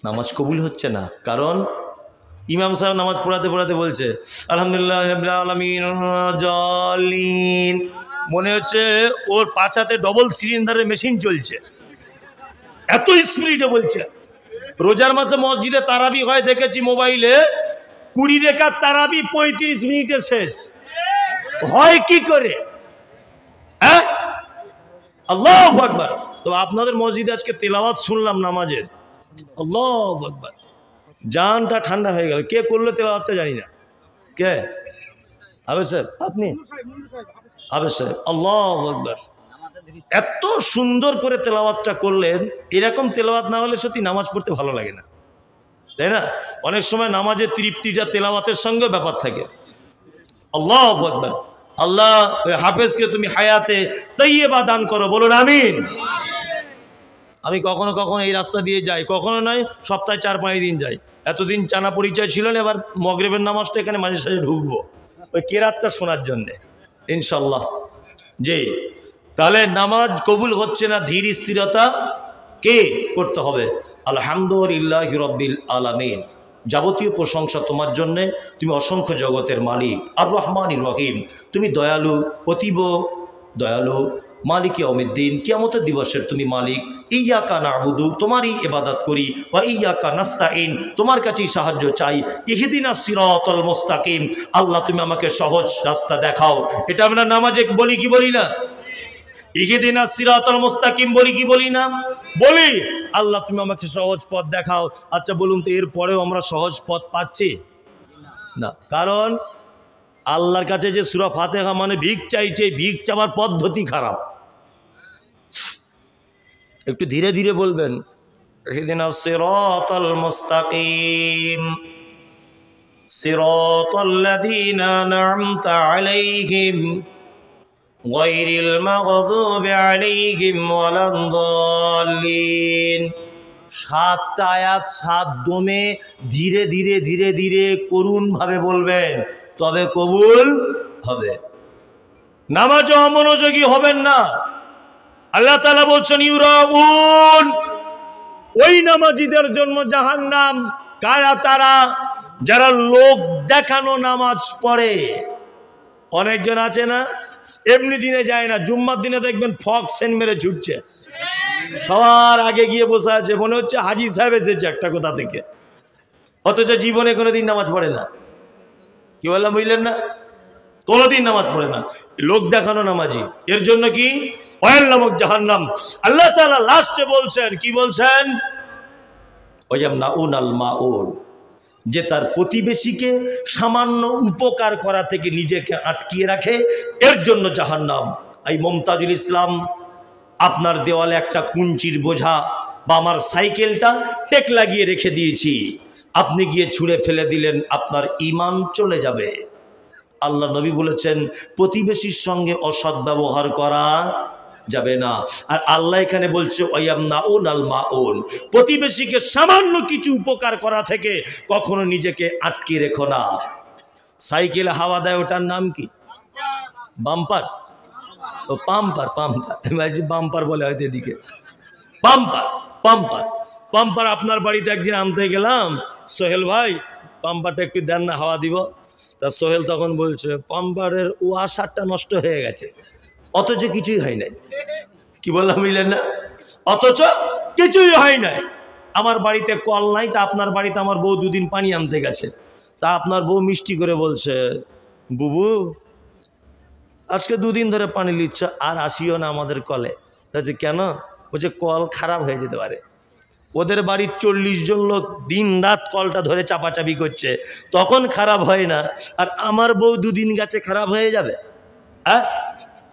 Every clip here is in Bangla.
নামাজ কবুল হচ্ছে না। কারণ ইমাম সাহেব নামাজ পড়াতে পড়াতে বলছে আলহামদুলিল্লাহ রাব্বিল আলামিন জালিন, মনে হচ্ছে ওর পাছাতে ডবল সিলিন্ডারের মেশিন চলছে, এত স্পিডে বলছে। রোজার মাসে মসজিদে তারাবি হয় দেখেছি মোবাইলে, 20 রাকাত তারাবি 35 মিনিটে শেষ হয় কি করে? হ্যাঁ, আল্লাহু আকবার। তো আপনাদের মসজিদে আজকে তেলাওয়াত শুনলাম নামাজের, আল্লাহু আকবার, জানটা ঠান্ডা হয়ে গেল। কে করলো তেলাওয়াতটা জানি না, কে? আবেদ সাহেব, আপনি? আবেদ সাহেব, আল্লাহু আকবার, এত সুন্দর করে তেলাওয়াতটা করলেন। এরকম তেলাওয়াত না হলে সত্যি নামাজ পড়তে ভালো লাগে না, তাই না? অনেক সময় নামাজের তৃপ্তিটা তেলাওয়াতের সঙ্গে ব্যাপার থাকে। আল্লাহু আকবার। আল্লাহ ওই হাফেজকে তুমি হায়াতে তাইয়্যিবা দান করো, বলুন আমিন। আমি কখনো কখনো এই রাস্তা দিয়ে যাই, কখনো নয় সপ্তাহে 4-5 দিন যাই। এতদিন চানা পরিচয় ছিল না, এবার মগরিবের নামাজটা এখানে মাঝে সাঝে ঢুকবো ওই কেরাতটা শোনার জন্যে ইনশাল্লাহ। জি, তাহলে নামাজ কবুল হচ্ছে না, ধীর স্থিরতা কে করতে হবে? আলহামদুলিল্লাহি রাব্বিল আলামিন, যাবতীয় প্রশংসা তোমার জন্যে, তুমি অসংখ্য জগতের মালিক। আর রহমানির রহিম, তুমি দয়ালু, অতীব দয়ালু, মালিক ইয়াউমিদ্দিন, কিয়ামতের দিবসের তুমি মালিক। ইয়্যাকা না'বুদু, তোমারই ইবাদত করি, ওয়া ইয়্যাকা নাস্তাঈন, তোমার কাছেই সাহায্য চাই। ইহদিনাস সিরাতাল মুস্তাকিম, আল্লাহ তুমি আমাকে সহজ রাস্তা দেখাও। এটা আমরা নামাজে বলি কি বলি না? ইহদিনাস সিরাতাল মুস্তাকিম বলি কি বলি না? বলি। আল্লাহ তুমি আমাকে সহজ পথ দেখাও। আচ্ছা বলুন তো, এরপরেও আমরা সহজ পথ পাচ্ছি না? কারণ আল্লাহর কাছে যে সূরা ফাতিহা মানে ভিক চাইছে, ভিক চাওয়ার পদ্ধতি খারাপ। একটু ধীরে ধীরে বলবেন। ইহদিনাস সিরাতাল মুস্তাকিম সিরাতাল্লাযীনা আন'আমতা আলাইহিম গায়রিল মাগদুবি আলাইহিম ওয়ালাদ-দাল্লিন। 7টা আয়াত 7 দমে ধীরে ধীরে ধীরে ধীরে করুণভাবে বলবেন, তবে কবুল হবে। নামাজে অমনোযোগী হবেন না। আল্লাহ তাআলা বলছেন ইউরাউন, ওই নামাজীদের জন্য জাহান্নাম। কারা তারা? যারা লোক দেখানো নামাজ পড়ে। অনেকজন আছে না, এমনি দিনে যায় না, জুম্মার দিনে দেখবেন ফক সেন মেরে ছুটছে, সবার আগে গিয়ে বসে আছে, মনে হচ্ছে হাজি সাহেব এসেছে একটা কোথা থেকে, অথচ জীবনে কোনোদিন নামাজ পড়ে না। কি বললাম বুঝলেন না? কোনোদিন নামাজ পড়ে না, লোক দেখানো নামাজি। এর জন্য কি? ওয়াইল নামক জাহান্নাম। আল্লাহ তাআলা লাস্টে বলছেন, কি বলছেন? ওয়ায়ামনাউন আল মাউন, যে তার প্রতিবেশীকে সামান্য উপকার করা থেকে নিজেকে আটকিয়ে রাখে, এর জন্য জাহান্নাম। এই মুমতাজুল ইসলাম, আপনার দেওয়ালে একটা কুঞ্চির বোঝা বা আমার সাইকেলটা টেক লাগিয়ে রেখে দিয়েছি, আপনি গিয়ে ছুঁড়ে ফেলে দিলেন, আপনার ঈমান চলে যাবে। আল্লাহ নবী বলেছেন প্রতিবেশীর সঙ্গে অসৎ ব্যবহার করা যাবে না। আর আল্লাহ এখানে বলছে ওয়ায়ামনাউন আল মাউন, প্রতিবেশীকে সামান্য কিছু উপকার করা থেকে কখনো নিজেকে আটকে রেখো না। সাইকেলে হাওয়া দেয়, ওটার নাম কি? বাম্পার? ও পাম্পার, পাম্পার, বাম্পার বলে হয়তো এদিকে। Pumper, pumper, pumper. আপনার বাড়িতে একদিন আনতে গেলাম, সোহেল ভাই পাম্পারটা একটু দেন না, হাওয়া দিব। তা সোহেল তখন বলছে পাম্পারের ওয়াশারটা নষ্ট হয়ে গেছে, অথচ কিছুই হয় নাই। কি বললাম বুঝলেন না? অথচ কিছুই হয় নাই। আমার বাড়িতে কল নাই, তা আপনার বাড়িতে আমার বউ 2 দিন পানি আনতে গেছে, তা আপনার বউ মিষ্টি করে বলছে, বুবু আজকে 2 দিন ধরে পানি নিচ্ছ, আর আসিও না আমাদের কলে। বলছে কেন? বলছে কল খারাপ হয়ে যেতে পারে। ওদের বাড়ির 40 জন লোক দিন রাত কলটা ধরে চাপাচাপি করছে, তখন খারাপ হয় না, আর আমার বউ 2 দিন গেছে খারাপ হয়ে যাবে? হ্যাঁ,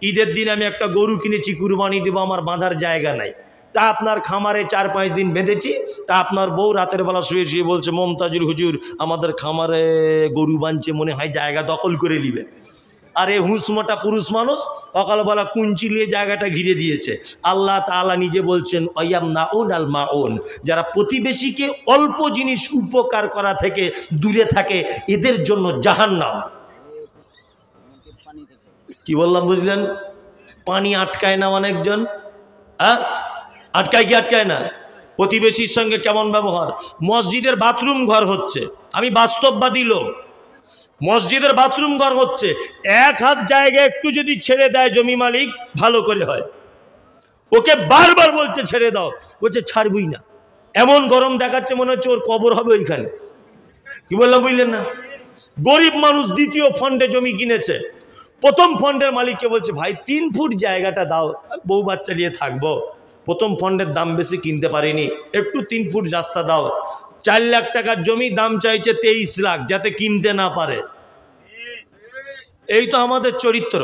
ঈদের দিন আমি একটা গরু কিনেছি, কুরবানি দেবো, আমার বাঁধার জায়গা নাই, তা আপনার খামারে 4-5 দিন বেঁধেছি, তা আপনার বউ রাতের বেলা শুয়ে শুয়ে বলছে মমতাজুল হুজুর আমাদের খামারে গরু বাঁধছে, মনে হয় জায়গা দখল করে নিবে। আরে হুঁসমোটা পুরুষ মানুষ সকালবেলা কুঞ্চি নিয়ে জায়গাটা ঘিরে দিয়েছে। আল্লাহ তাআলা নিজে বলছেন ওয়ায়ামনাউন আল মাউন, যারা প্রতিবেশীকে অল্প জিনিস উপকার করা থেকে দূরে থাকে, এদের জন্য জাহান্নাম। কি বললাম বুঝলেন? পানি আটকায় না অনেকজন, হ্যাঁ আটকায় কি আটকায় না? প্রতিবেশীর সঙ্গে কেমন ব্যবহার। মসজিদের বাথরুম ঘর হচ্ছে, আমি বাস্তববাদী লোক, মসজিদের বাথরুম ঘর হচ্ছে, এক হাত জায়গা একটু যদি ছেড়ে দেয় জমি মালিক ভালো করে হয়, ওকে বারবার বলছে ছেড়ে দাও, বলছে ছাড়বই না। এমন গরম দেখাচ্ছে মনে হচ্ছে ওর কবর হবে ওইখানে। কি বললাম বুঝলেন না? গরিব মানুষ দ্বিতীয় ফন্ডে জমি কিনেছে, প্রথম ফন্ডের মালিককে বলছে ভাই 3 ফুট জায়গাটা দাও, বউ বাচ্চা নিয়ে থাকবো, প্রথম ফন্ডের দাম বেশি কিনতে পারিনি, একটু 3 ফুট রাস্তা দাও। 4 লাখ টাকার জমি, দাম চাইছে 23 লাখ, যাতে কিনতে না পারে। এই তো আমাদের চরিত্র,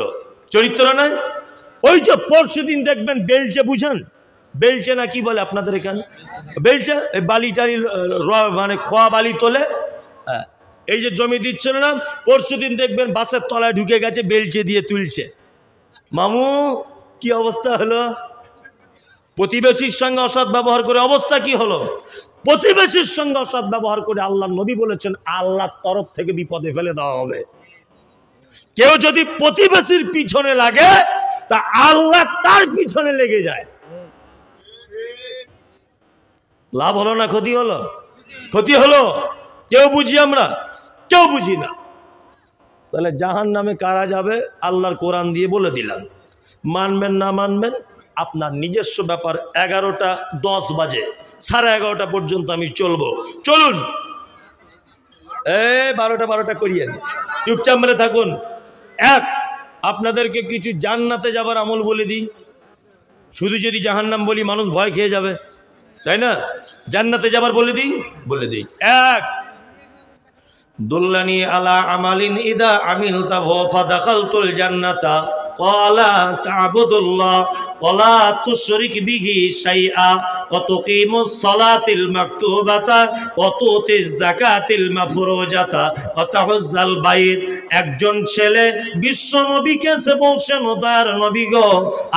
চরিত্র নয়? ওই যে পরশুদিন দেখবেন বেলচে, বুঝেন বেলচে না কি বলে আপনাদের এখানে, বেলচে, এই বালিটারি মানে খোয়া বালি তোলে, এই যে জমি দিচ্ছিল না, পরশুদিন দেখবেন বাসের তলায় ঢুকে গেছে, বেলচে দিয়ে তুলছে। মামু কি অবস্থা হলো? প্রতিবেশীর সঙ্গে অসৎ ব্যবহার করে অবস্থা কি হলো? প্রতিবেশীর সঙ্গে অসৎ ব্যবহার করে আল্লাহর নবী বলেছেন আল্লাহর তরফ থেকে বিপদে ফেলে দেওয়া হবে। কেউ যদি প্রতিবেশীর পিছনে লাগে তা আল্লাহ তার পিছনে লেগে যায়। লাভ হলো না ক্ষতি হলো? ক্ষতি হলো। কেউ বুঝি আমরা? কেউ বুঝি না। তাহলে জাহান্নামে কারা যাবে আল্লাহর কোরআন দিয়ে বলে দিলাম। মানবেন না মানবেন আপনার নিজস্ব ব্যাপার। 11টা 10 বাজে, 11:30 পর্যন্ত আমি চলবো। চলুন, 12টা করিয়েন, চুপচাপ মেরে থাকুন। আপনাদেরকে কিছু জান্নাতে যাবার আমল বলে দিই। শুধু যদি জাহান্নাম বলি মানুষ ভয় খেয়ে যাবে, তাই না? জান্নাতে যাবার বলে দিই। 1, দুল্লানি আলা আমালিন ইদা আমিলতাহু ফাদাখালতুল জান্নাতা ক্বালা তা'বুদুল্লাহ ওয়ালা তুশরিক বিহি শাইআ ওয়া তুকিমুস সালাতিল মাকতুবাতা ওয়া তুতিজ যাকাতিল মাফরুজাতা ওয়া তাহুজ্জাল বাইত। একজন ছেলে বিশ্ব নবীকে এসে বলছেন, ও দয়ার নবী গো,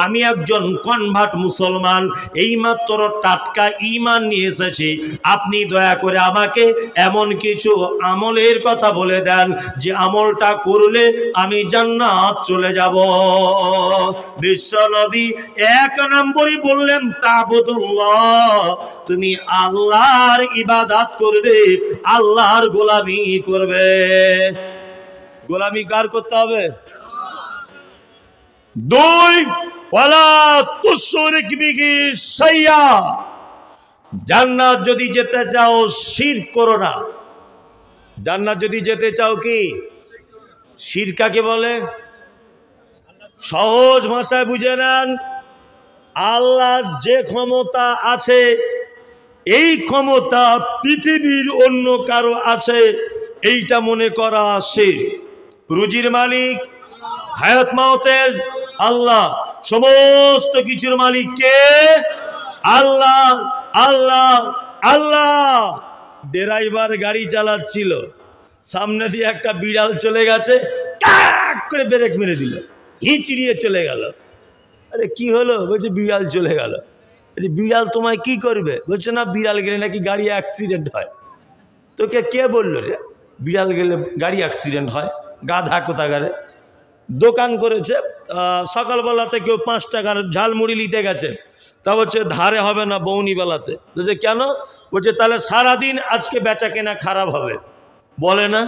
আমি একজন কনভার্ট মুসলমান, এইমাত্র টাটকা ঈমান নিয়ে এসেছি, আপনি দয়া করে আমাকে এমন কিছু আমলের কথা বলে দেন যে আমলটা করলে আমি জান্নাত চলে যাব। বিশ্ব নবী 1 নম্বরই বললেন তা'বুদুল্লাহ, তুমি আল্লাহর ইবাদত করবে, আল্লাহর গোলামি করবে। গোলামি কার করতে হবে? 2, ওয়ালা তুশরিক বিহি শাইআ, জান্নাত যদি যেতে চাও শিরক করো না। জান্নাত যদি যেতে চাও কি? শিরক কাকে বলে? সহজ ভাষায় বুঝে নেন, আল্লাহ যে ক্ষমতা আছে এই ক্ষমতা পৃথিবীর অন্য কারো আছে এইটা মনে করা শিরক। রুজির মালিক, হায়াত মাউতের আল্লাহ, সমস্ত কিছুর মালিক কে? আল্লাহ। আল্লাহ আল্লাহ। ড্রাইভার গাড়ি চালাচ্ছিল, সামনে দিয়ে একটা বিড়াল চলে গেছে, টাক করে ব্রেক মেরে দিল, হিচড়িয়ে চলে গেল। আরে কি হলো? বলছে বিড়াল চলে গেল। বলছে বিড়াল তোমায় কি করবে? বলছে না, বিড়াল গেলে নাকি গাড়ি অ্যাক্সিডেন্ট হয়। তোকে কে বললো রে বিড়াল গেলে গাড়ি অ্যাক্সিডেন্ট হয়? গাধা কোথাকারে। দোকান করেছে, সকালবেলাতে কেউ 5 টাকার ঝালমুড়ি নিতে গেছে, তা বলছে ধারে হবে না, বৌনিবেলাতে। বলছে কেন? বলছে তাহলে সারাদিন আজকে বেচা কেনা খারাপ হবে। বলে না?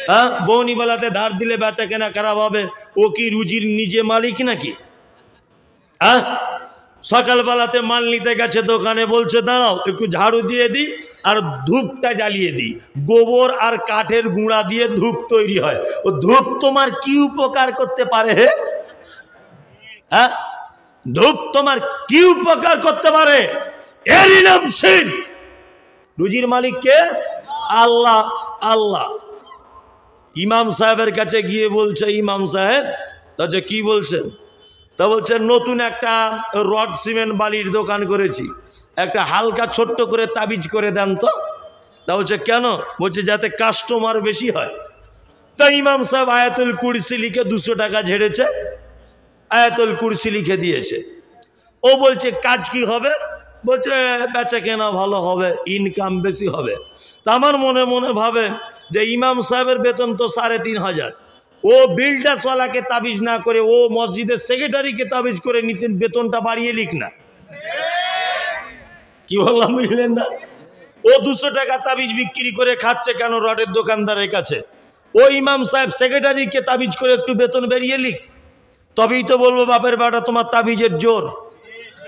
হ্যাঁ, বৌনিবেলাতে ধার দিলে বেচা কেনা খারাপ হবে। ও কি রুজির নিজে মালিক নাকি? হ্যাঁ, সকালবেলাতে মাল নিতে গেছে দোকানে, বলছে দাঁড়াও একটু ঝাড়ু দিয়ে দিই আর ধূপটা জ্বালিয়ে দিই। গোবর আর কাঠের গুঁড়া দিয়ে ধূপ তৈরি হয়। ও ধূপ তোমার কি উপকার করতে পারে? হ্যাঁ, ধূপ তোমার কি উপকার করতে পারে? এরই নাম শিরক। রুজির মালিক কে? আল্লাহ। আল্লাহ। ইমাম সাহেবের কাছে গিয়ে বলছে, ইমাম সাহেব, তা কি বলছেন? তা বলছে নতুন একটা রড সিমেন্ট বালির দোকান করেছি, একটা হালকা ছোট্ট করে তাবিজ করে দেন তো। তা বলছে কেন? বলছে যাতে কাস্টমার বেশি হয়। তা ইমাম সাহেব আয়াতুল কুরসি লিখে 200 টাকা ঝেড়েছে, আয়াতুল কুরসি লিখে দিয়েছে। ও বলছে কাজ কি হবে? বলছে বেচা কেনা ভালো হবে, ইনকাম বেশি হবে। তা আমার মনে মনে ভাবে যে ইমাম সাহেবের বেতন তো 3,500, ও বিল্ডার্সওয়ালাকে তাবিজ না করে ও মসজিদের সেক্রেটারিকে তাবিজ করে নিতেন, বেতনটা বাড়িয়ে লিখ না। কি বললাম বুঝলেন না? ও 200 টাকা তাবিজ বিক্রি করে খাচ্ছে কেন রডের দোকানদারের কাছে? ও ইমাম সাহেব সেক্রেটারিকে তাবিজ করে একটু বেতন বেরিয়ে লিখ, তবেই তো বলবো বাপের বেটা তোমার তাবিজের জোর।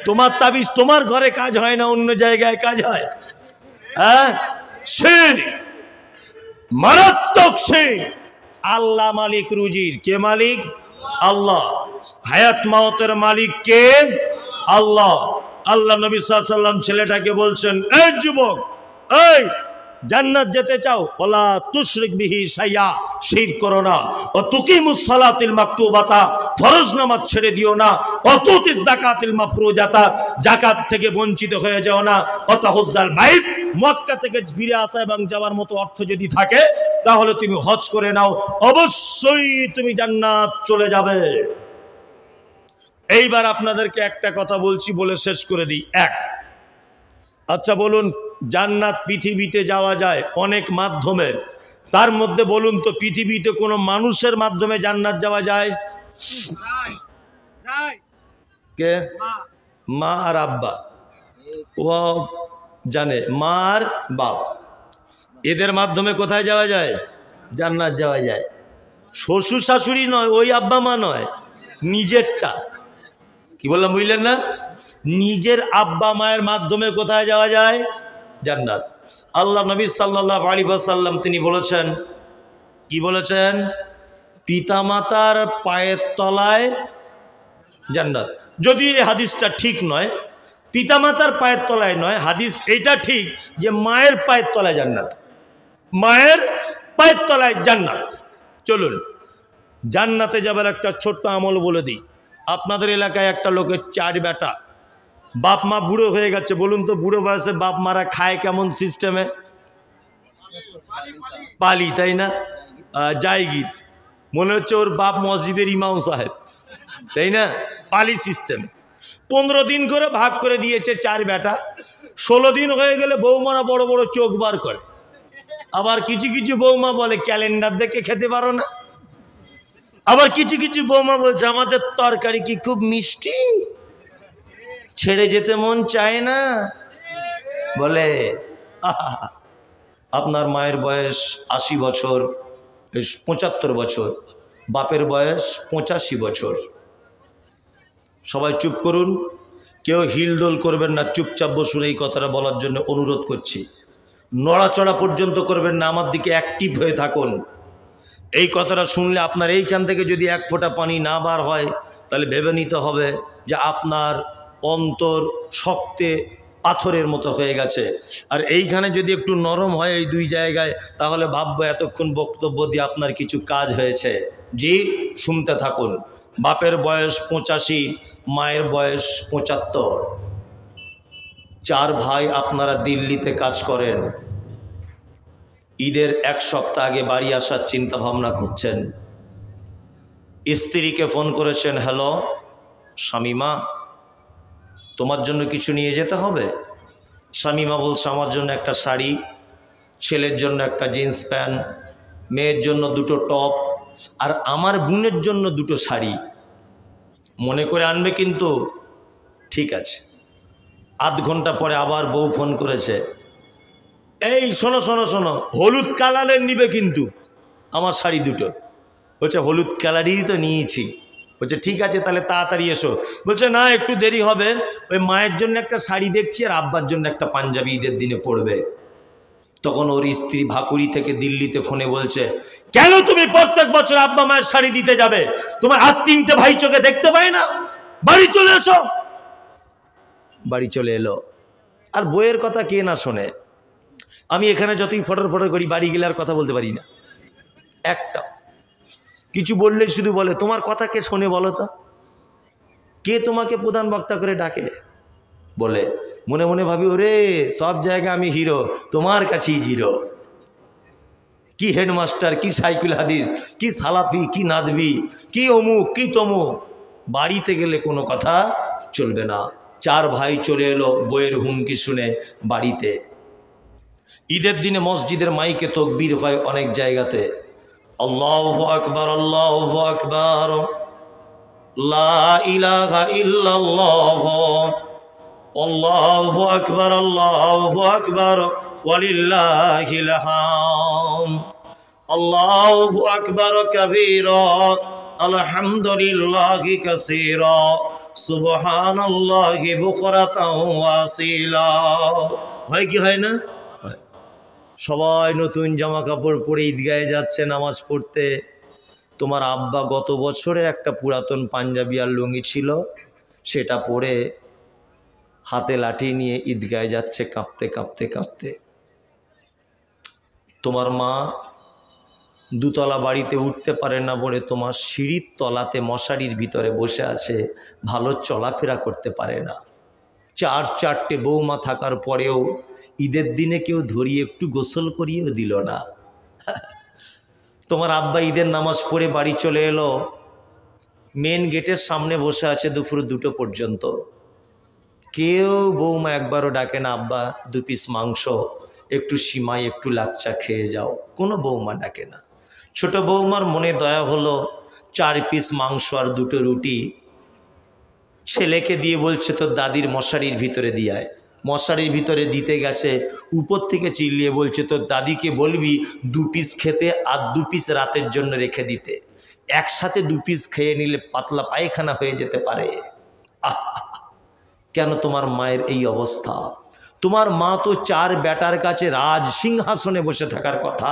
তোমার তাবিজ তোমার ঘরে কাজ হয় না, অন্য জায়গায় কাজ হয়। হ্যাঁ, শিরক, মারাত্মক শিরক। আল্লাহ মালিক রুজির, কে মালিক? আল্লাহ। হায়াত মাওতের মালিক কে? আল্লাহ। আল্লাহ নবী সাল্লাল্লাহু আলাইহি ওয়াসাল্লাম ছেলেটাকে বলছেন, এই যুবক, এই জান্নাত যেতে চাও, ওয়ালা তুশরিক বিহি শাইয়া, শিরক করো না। ও তুকিমুস সালাতিল মাকতুবাতা, ফরজ নামাজ ছেড়ে দিও না। ও তুতিজ যাকাতিল মাফরুজাতা, যাকাত থেকে বঞ্চিত হয়ে যাও না। ও তাহুজ্জাল বাইত, মক্কা থেকে ফিরে আসা এবং যাওয়ার মতো অর্থ যদি থাকে তাহলে তুমি হজ করে নাও, অবশ্যই তুমি জান্নাত চলে যাবে। এইবার আপনাদেরকে একটা কথা বলছি, বলে শেষ করে দিই। আচ্ছা বলুন, জান্নাত পৃথিবীতে যাওয়া যায় অনেক মাধ্যমে, তার মধ্যে বলুন তো পৃথিবীতে কোনো মানুষের মাধ্যমে জান্নাত যাওয়া যায়? কে? মা আর আব্বা, ও জানে, মা আর বাপ, এদের মাধ্যমে কোথায় যাওয়া যায়? জান্নাত যাওয়া যায়। শ্বশুর শাশুড়ি নয়, ওই আব্বা মা নয়, নিজেরটা। কি বললাম বুঝলেন না? নিজের আব্বা মায়ের মাধ্যমে কোথায় যাওয়া যায়? জান্নাত। আল্লাহ নবী সাল্লাল্লাহু আলাইহি ওয়াসাল্লাম তিনি বলেছেন, কি বলেছেন? পিতামাতার পায়ের তলায় জান্নাত। যদি এই হাদিসটা ঠিক নয়, পিতামাতার পায়ের তলায় নয়, হাদিস এইটা ঠিক যে মায়ের পায়ের তলায় জান্নাত, মায়ের পায়ের তলায় জান্নাত। চলুন জান্নাতে যাবার একটা ছোট্ট আমল বলে দিই। আপনাদের এলাকায় একটা লোকের 4 বেটা, বাপ মা বুড়ো হয়ে গেছে। বলুন তো বুড়ো বয়সে বাপ মারা খায় কেমন সিস্টেমে? পালি, তাই না? জায়গির, মনে হচ্ছে ওর বাপ মসজিদের ইমাম সাহেব, তাই না? পালি সিস্টেম। 15 দিন করে ভাগ করে দিয়েছে 4 বেটা। 16 দিন হয়ে গেলে বৌমারা বড় বড় চোখ বার করে। আবার কিছু কিছু বৌমা বলে ক্যালেন্ডার দেখে খেতে পারো না। আবার কিছু কিছু বৌমা বলছে আমাদের তরকারি কি খুব মিষ্টি, ছেড়ে যেতে মন চায় না। বলে আপনার মায়ের বয়স 80 বছর, 75 বছর, বাপের বয়স 85 বছর। সবাই চুপ করুন, কেউ হিলডোল করবেন না, চুপচাপ বসুন। এই কথাটা বলার জন্য অনুরোধ করছি। নড়াচড়া পর্যন্ত করবেন না, আমার দিকে অ্যাক্টিভ হয়ে থাকুন। এই কথাটা শুনলে আপনার এইখান থেকে যদি 1 ফোঁটা পানি না বার হয়, তাহলে ভেবে নিতে হবে যে আপনার অন্তর শক্তে পাথরের মতো হয়ে গেছে। আর এইখানে যদি একটু নরম হয় এই 2 জায়গায়, তাহলে ভাববো এতক্ষণ বক্তব্য দিয়ে আপনার কিছু কাজ হয়েছে। জি, শুনতে থাকুন। বাপের বয়স 85, মায়ের বয়স 75। 4 ভাই আপনারা দিল্লিতে কাজ করেন। ঈদের 1 সপ্তাহ আগে বাড়ি আসার চিন্তা ভাবনা করছেন। স্ত্রীকে ফোন করেছেন, হ্যালো শামিমা, তোমার জন্য কিছু নিয়ে যেতে হবে? শামিমা বলছে আমার জন্য একটা শাড়ি, ছেলের জন্য একটা জিন্স প্যান্ট, মেয়ের জন্য 2টো টপ, আর আমার বোনের জন্য 2টো শাড়ি। মনে করে আনবে কিন্তু। ঠিক আছে। আধ ঘন্টা পরে আবার বউ ফোন করেছে, এই শোনো শোনো শোনো, হলুদ কালারের নিবে কিন্তু আমার শাড়ি 2টো। বলছে হলুদ কালারেরই তো নিয়েছি। বলছে ঠিক আছে তাহলে তাড়াতাড়ি এসো। বলছে না একটু দেরি হবে, ওই মায়ের জন্য একটা শাড়ি দেখছি আর আব্বার জন্য একটা পাঞ্জাবি ঈদের দিনে পরবে। তখন ওর স্ত্রী ভাকুড়ি থেকে দিল্লিতে ফোনে বলছে, কেন তুমি প্রত্যেক বছর আব্বা মায়ের শাড়ি দিতে যাবে? তোমার আর 3টে ভাই চোখে দেখতে পায় না? বাড়ি চলে এসো। বাড়ি চলে এলো। আর বইয়ের কথা কে না শোনে? আমি এখানে যতই ফটর ফটর করি, বাড়ি গেলে আর কথা বলতে পারি না একটা। কিছু বললে শুধু বলে তোমার কথা কে শোনে বলো তো? কে তোমাকে প্রধান বক্তা করে ডাকে? বলে মনে মনে ভাবি ওরে সব জায়গায় আমি হিরো, তোমার কাছেই জিরো। কি হেডমাস্টার, কি সাইকুল হাদিস, কি সালাফি, কি নাদবি, কি অমুক, কি তমুক। বাড়িতে গেলে কোনো কথা চলবে না। 4 ভাই চলে এলো বইয়ের হুমকি শুনে বাড়িতে। ঈদের দিনে মসজিদের মাইকে তাকবীর হয় অনেক জায়গাতে, আল্লাহু আকবার, আল্লাহু আকবার, লা ইলাহা ইল্লাল্লাহ, আল্লাহু আকবার, আল্লাহু আকবার, ওয়ালিল্লাহিল হামদ। আল্লাহু আকবার কাবীরা, আলহামদুলিল্লাহি কাসীরা, সুবহানাল্লাহি বুকরাতাও ওয়া আসীলা। হয় কি হয় না? সবাই নতুন জামা কাপড় পরে ঈদগাহে যাচ্ছে নামাজ পড়তে। তোমার আব্বা গত বছরের একটা পুরাতন পাঞ্জাবি আর লুঙ্গি ছিল, সেটা পরে হাতে লাঠি নিয়ে ঈদগাহে যাচ্ছে কাঁপতে কাঁপতে কাঁপতে। তোমার মা দুতলা বাড়িতে উঠতে পারে না বলে তোমার সিঁড়ির তলাতে মশারির ভিতরে বসে আছে, ভালো চলাফেরা করতে পারে না। চারটে বৌমা থাকার পরেও ঈদের দিনে কেউ ধরিয়ে একটু গোসল করিয়েও দিল না। তোমার আব্বা ঈদের নামাজ পড়ে বাড়ি চলে এলো, মেন গেটের সামনে বসে আছে দুপুর 2টো পর্যন্ত। কেউ বৌমা একবারও ডাকে না, আব্বা 2 পিস মাংস, একটু সিমাই, একটু লাচ্চা খেয়ে যাও, কোনো বৌমা ডাকে না। ছোট বৌমার মনে দয়া হলো, 4 পিস মাংস আর 2টো রুটি ছেলেকে দিয়ে বলছে তোর দাদির মশারির ভিতরে দিয়ায়। মশারির ভিতরে দিতে গেছে, উপর থেকে চিল্লিয়ে বলছে তোর দাদিকে বলবি 2 পিস খেতে আর 2 পিস রাতের জন্য রেখে দিতে। একসাথে 2 পিস খেয়ে নিলে পাতলা পায়খানা হয়ে যেতে পারে। কেন তোমার মায়ের এই অবস্থা? তোমার মা তো 4 বেটার কাছে রাজ সিংহাসনে বসে থাকার কথা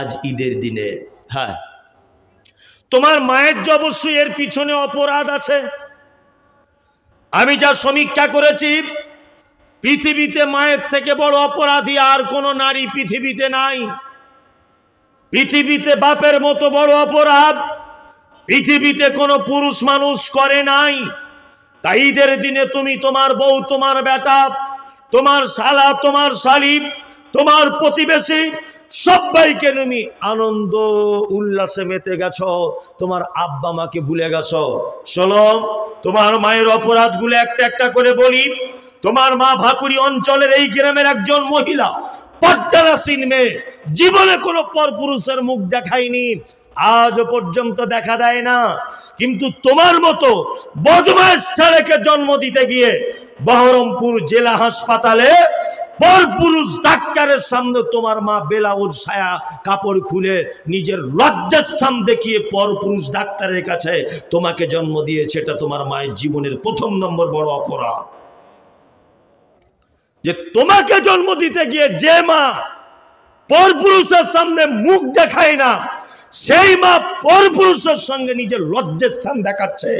আজ ঈদের দিনে। হ্যাঁ, তোমার মায়ের যে অবশ্যই এর পিছনে অপরাধ আছে। আমি যা সমীক্ষা করেছি, পৃথিবীতে মায়ের থেকে বড় অপরাধী আর কোন নারী পৃথিবীতে নাই। পৃথিবীতে বাপের মতো বড় অপরাধ পৃথিবীতে কোনো পুরুষ মানুষ করে নাই। তাই ঈদের দিনে তুমি তোমার বউ, তোমার বেটা, তোমার শালা, তোমার শালিক, তোমার প্রতিবেশী সবাইকে তুমি আনন্দ উল্লাসে মেতে গেছো, তোমার আব্বা মাকে ভুলে গেছো। শোনো, তোমার মায়ের অপরাধগুলো একটা একটা করে বলি। তোমার মা ভাকুড়ি অঞ্চলের এই গ্রামের একজন মহিলা, পর্দানাসীন মেয়ে, জীবনে কোনো পরপুরুষের মুখ দেখায়নি, আজও পর্যন্ত দেখা দেয় না। কিন্তু তোমার মতো বদমাশ ছেলেকে জন্ম দিতে গিয়ে বহরমপুর জেলা হাসপাতালে পরপুরুষ ডাক্তারের সামনে তোমার মা বেলাউজ ছায়া কাপড় খুলে নিজের লজ্জাস্থান দেখিয়ে পরপুরুষ ডাক্তারের কাছে তোমাকে জন্ম দিয়েছে। এটা তোমার মায়ের জীবনের 1 নম্বর বড় অপরাধ। যে তোমাকে জন্ম দিতে গিয়ে যে মা পরপুরুষের সামনে মুখ দেখায় না, সেই মা পরপুরুষের সঙ্গে নিজের লজ্জাস্থান দেখাচ্ছে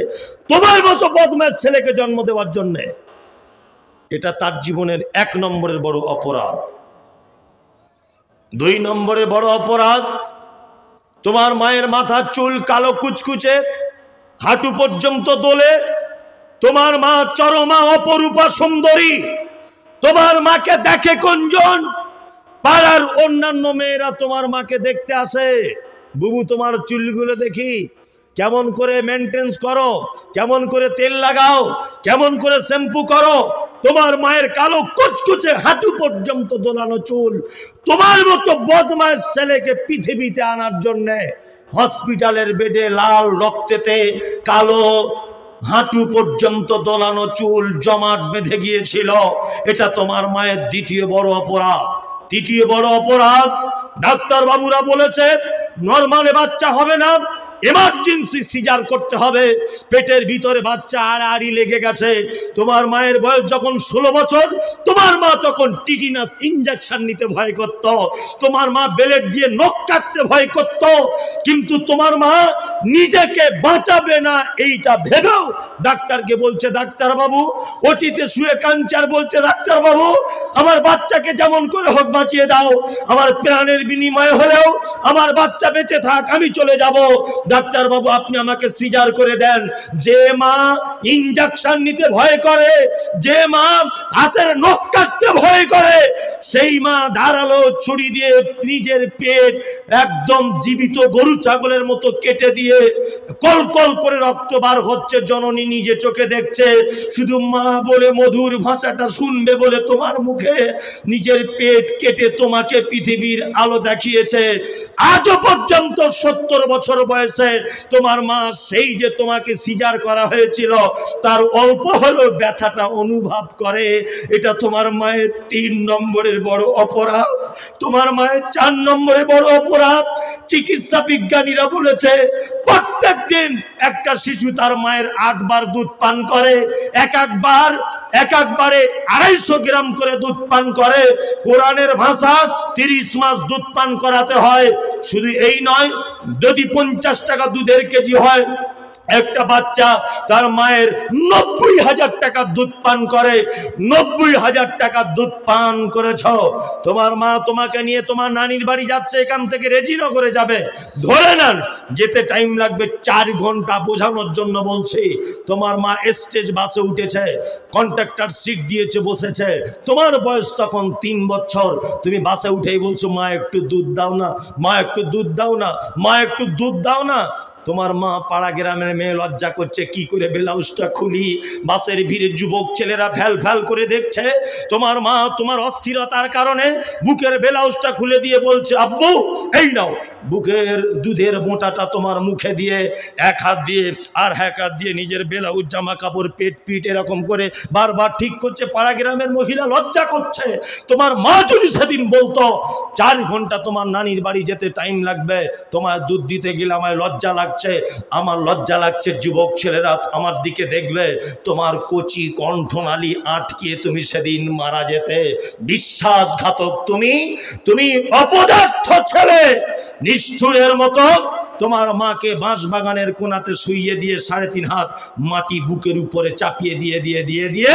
তোমার মতো বদমাশ ছেলেকে জন্ম দেওয়ার জন্য। এটা তার জীবনের 1 নম্বরের বড় অপরাধ। 2 নম্বরের বড় অপরাধ, তোমার মায়ের মাথার চুল কালো কুচকুচে, হাঁটু পর্যন্ত দোলে। তোমার মা চরমা অপরূপা সুন্দরী। তোমার মাকে দেখে কোনজন? পাড়ার অন্যান্য মেয়েরা তোমার মাকে দেখতে আসে। বুবু তোমার চুলগুলো দেখি, কেমন করে মেনটেন্স করো, কেমন করে তেল লাগাও, কেমন করে শ্যাম্পু করো। তোমার মায়ের কালো কুচকুচে হাঁটু পর্যন্ত দোলানো চুল। তোমার মতো বদমাশ ছেলেকে পৃথিবীতে আনার জন্য হসপিটালের বেডে লাল রক্তেতে কালো হাঁটু পর্যন্ত দোলানো চুল জমাট বেঁধে গিয়েছিল। এটা তোমার মায়ের 2য় বড় অপরাধ। 3য় বড় অপরাধ, ডাক্তার বাবুরা বলেছে নরমালে বাচ্চা হবে না, এমার্জেন্সি সিজার করতে হবে। পেটের ভিতরে বাচ্চা আড়াআড়ি লেগে গেছে। তোমার মায়ের বয়স যখন 16 বছর, তোমার মা তখন টিটিনাস ইনজেকশন নিতে ভয় করত। তোমার মা ব্লেড দিয়ে নখ কাটতে ভয় করত। কিন্তু তোমার মা নিজেকে বাঁচাবে না এইটা ভেবেও ডাক্তারকে বলছে, ডাক্তার বাবু ওটিতে শুয়ে কাঞ্চার বলছে, ডাক্তার বাবু আমার বাচ্চাকে যেমন করে হোক বাঁচিয়ে দাও, আমার প্রাণের বিনিময়ে হলেও আমার বাচ্চা বেঁচে থাক, আমি চলে যাব। ডাক্তার বাবু আপনি আমাকে সিজার করে দেন। যে মা ইনজেকশন নিতে ভয় করে, যে মা হাতের নখ কাটতে ভয় করে, সেই মা ধারালো ছুরি দিয়ে নিজের পেট একদম জীবিত গরু ছাগলের মতো কেটে দিয়ে কলকল করে রক্ত বার হচ্ছে, জননী নিজে চোখে দেখছে। শুধু মা বলে মধুর ভাষাটা শুনবে বলে তোমার মুখে নিজের পেট কেটে তোমাকে পৃথিবীর আলো দেখিয়েছে। আজও পর্যন্ত 70 বছর বয়সে বলছে তোমার মা সেই যে তোমাকে সিজার করা হয়েছিল তার অল্প হলেও ব্যথাটা অনুভব করে, এটা তোমার মায়ের 3 নম্বরের বড় অপরাধ, তোমার মায়ের 4 নম্বরে বড় অপরাধ। চিকিৎসা বিজ্ঞানীরা বলেছে প্রত্যেক দিন একটা শিশু তার মায়ের 8 বার দুধ পান করে, এক একবারে 250 গ্রাম করে দুধ পান করে। কোরআনের ভাষা 30 মাস দুধ পান করাতে হয়। শুধু এই নয়, যদি 50 টাকা দুধের কেজি হয়, একটা বাচ্চা তার মায়ের 90,000 টাকা দুধ পান করে। 90,000 টাকা দুধ পান করেছ। তোমার মা তোমাকে নিয়ে তোমার নানির বাড়ি যাচ্ছে, এখান থেকে রেজিনগরে যাবে, ধরে নেন যেতে টাইম লাগবে 4 ঘন্টা। বোঝানোর জন্য বলছি, তোমার মা স্টেজ বাসে উঠেছে, কন্ট্রাক্টর সিট দিয়েছে, বসেছে, তোমার বয়স তখন 3 বছর। তুমি বাসে উঠেই বলছো মা একটু দুধ দাও না, মা একটু দুধ দাও না, মা একটু দুধ দাও না। তোমার মা পাড়া গ্রামের মেয়ে লজ্জা করছে, কি করে ব্লাউজটা খুলি, বাসের ভিড়ে যুবক ছেলেরা ফ্যাল ফ্যাল করে দেখছে। তোমার মা তোমার অস্থিরতার কারণে বুকের ব্লাউজটা খুলে দিয়ে বলছে আব্বু এই নাও। বুকের দুধের মোটাটা তোমার মুখে দিয়ে এক হাত দিয়ে আর এক হাত দিয়ে নিজের ব্লাউজ জামা কাপড় পেট পিট এরকম করে বারবার ঠিক করছে। পাড়া গ্রামের মহিলা লজ্জা করছে। তোমার মা যদি সেদিন বলতো 4 ঘন্টা তোমার নানির বাড়ি যেতে টাইম লাগবে, তোমার দুধ দিতে গেলে আমার লজ্জা লাগছে, আমার লজ্জা লাগছে, যুবক ছেলেরা আমার দিকে দেখবে, তোমার কচি কণ্ঠনালী আটকে তুমি সেদিন মারা যেতে। বিশ্বাসঘাতক তুমি অপদার্থ ছেলে। নিষ্ঠুরের মতো তোমার মাকে বাঁশ বাগানের কোনাতে শুইয়ে দিয়ে 3.5 হাত মাটি বুকের উপরে চাপিয়ে দিয়ে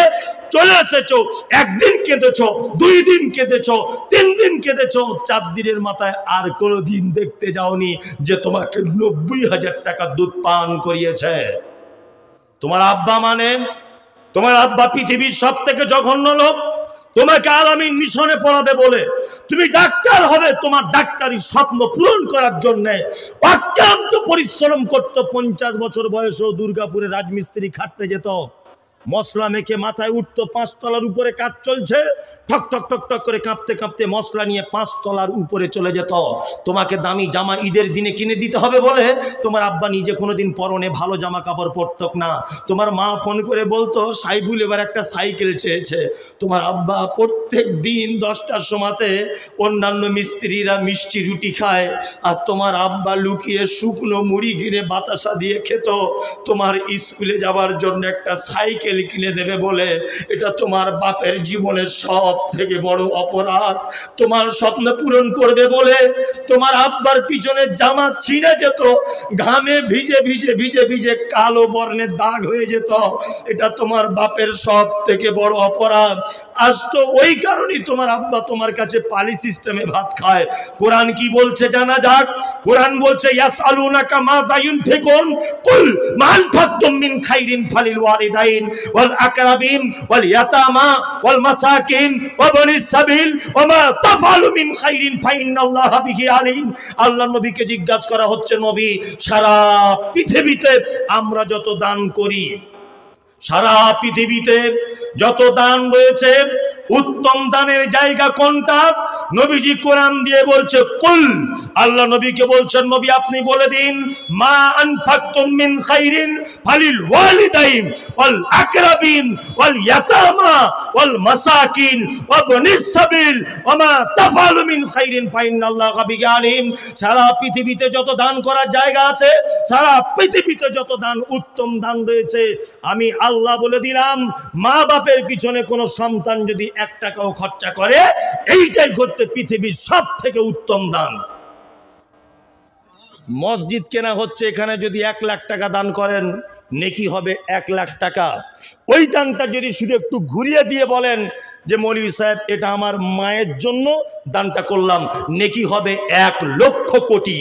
চলে এসেছো। 1 দিন কেঁদেছো, 2 দিন কেঁদেছো, 3 দিন কেঁদেছো, 4 দিনের মাথায় আর কোনোদিন দেখতে যাওনি যে তোমাকে 90,000 টাকা দুধ পান করিয়েছে। তোমার আব্বা তোমার আব্বা পৃথিবীর সব থেকে জঘন্য লোক। তোমাকে আলামিন মিশনে পড়াবে বলে তুমি ডাক্তার হবে, তোমার ডাক্তারি স্বপ্ন পূরণ করার জন্য অক্লান্ত পরিশ্রম করতো। 50 বছর বয়সেও দুর্গাপুরে রাজমিস্ত্রি খাটতে যেত, মশলা মেখে মাথায় উঠতো, 5 তলার উপরে কাজ চলছে, ঠক ঠক ঠক ঠক করে কাঁপতে কাঁপতে মশলা নিয়ে 5 তলার উপরে চলে যেত। তোমাকে দামি জামা ঈদের দিনে কিনে দিতে হবে বলে তোমার আব্বা নিজে কোনোদিন পরনে ভালো জামা কাপড় পরত না। তোমার মা ফোন করে বলতো সাইফুল এবার একটা সাইকেল চেয়েছে। তোমার আব্বা প্রত্যেক দিন 10টার সময়তে অন্যান্য মিস্ত্রিরা মিষ্টি রুটি খায়, আর তোমার আব্বা লুকিয়ে শুকনো মুড়ি কিনে বাতাসা দিয়ে খেত তোমার স্কুলে যাওয়ার জন্য একটা সাইকেল কিনে দেবে বলে। এটা তোমার বাপের জীবনের সব থেকে বড় অপরাধ। তোমার স্বপ্ন পূরণ করবে বলে তোমার আব্বার পিছনে জামা ছিঁড়ে যেত, ঘামে ভিজে ভিজে ভিজে ভিজে কালো বর্ণের দাগ হয়ে যেত। এটা তোমার বাপের সব থেকে বড় অপরাধ। আজ তো ওই কারণেই তোমার আব্বা তোমার কাছে পালি সিস্টেমে ভাত খায়। কোরআন কি বলছে জানা যাক। কোরআন বলছে ইয়াসআলুনাকা মাযা ইউনফিকুন কুল মা আনফাকতুম মিন খাইরিন ফালিল ওয়ালিদাইন ওয়াল আকরাবিন ওয়াল ইয়াতামা ওয়াল মাসাকিন ওয়া বানিস সাবিল ওয়া মা তাফআলু মিন খাইরিন ফাইন্নাল্লাহা বিহি আলিম। আল্লাহর নবীকে জিজ্ঞাসা করা হচ্ছে, নবী সারা পৃথিবীতে আমরা যত দান করি, সারা পৃথিবীতে যত দান রয়েছে উত্তম দানের জায়গা কোনটা? নবীজি কোরআন দিয়ে বলছে কুল। আল্লাহ নবীকে বলছেন নবী আপনি বলে দিন মা আনফাকতুম মিন খাইরিন ফালিল ওয়ালিদাইন ওয়াল আকরাবিন ওয়াল ইয়াতামা ওয়াল মাসাকিন ওয়া বানিস সাবিল ওয়া মা তাফআলু মিন খাইরিন ফাইন্নাল্লাহা বিহি আলিম। সারা পৃথিবীতে যত দান করার জায়গা আছে, সারা পৃথিবীতে যত দান উত্তম দান রয়েছে, আমি আল্লাহ বলে দিলাম মা বাপের পিছনে কোনো সন্তান যদি 1 টাকাও খরচা করে, এইটাই হচ্ছে পৃথিবীর সব থেকে উত্তম দান। মসজিদ কেনা হচ্ছে, এখানে যদি 1 লাখ টাকা দান করেন নেকি হবে 1 লাখ টাকা। ওই দানটা যদি শুধু একটু ঘুরিয়ে দিয়ে বলেন যে মৌলভী সাহেব এটা আমার মায়ের জন্য দানটা করলাম, নেকি হবে 1 লক্ষ কোটি।